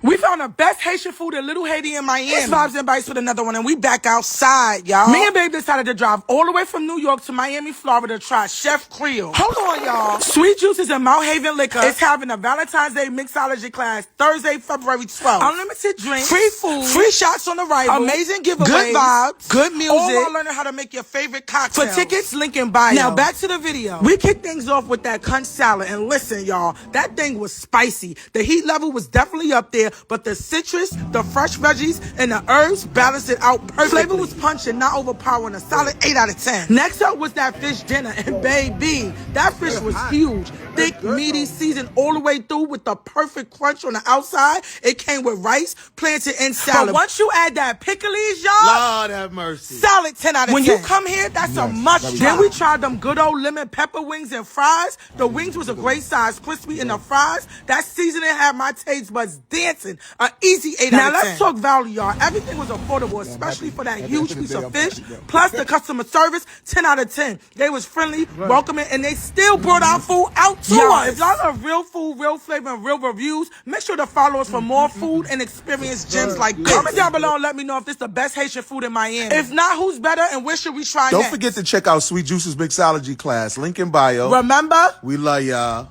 We found the best Haitian food in Little Haiti in Miami. It's Vibes and Bites with another one, and we back outside, y'all. Me and Babe decided to drive all the way from New York to Miami, Florida to try Chef Creole. Hold on, y'all. Sweet Juices and Mount Haven Liquor is having a Valentine's Day mixology class Thursday, February 12th. Unlimited drinks, free food, free shots on arrival, amazing giveaways, good vibes, good music, all while learning how to make your favorite cocktails. For tickets, link in bio. Now back to the video. We kicked things off with that conch salad, and listen, y'all, that thing was spicy. The heat level was definitely up there, but the citrus, the fresh veggies, and the herbs balanced it out perfectly. Flavor was punching, not overpowering. A solid 8 out of 10. Next up was that fish dinner, and baby, that fish was huge. Thick, meaty, seasoned all the way through with the perfect crunch on the outside. It came with rice, plantain, and salad. But once you add that pickles, y'all, Lord have mercy. Solid 10 out of 10. When you come here, that's a must try. Then we tried them good old lemon pepper wings and fries. The wings was a great size, crispy in the fries. That seasoning had my taste buds dancing. An easy 8 out of 10. Now let's talk value, y'all. Everything was affordable, especially for that huge piece of fish. Plus the customer service, 10 out of 10. They was friendly, welcoming, and they still brought our food out to us. If y'all love real food, real flavor, and real reviews, make sure to follow us for more food and experience gems like this. Comment down below and let me know if this is the best Haitian food in Miami. If not, who's better and where should we try next? Don't forget to check out Sweet Juices Mixology class. Link in bio. Remember? We love y'all.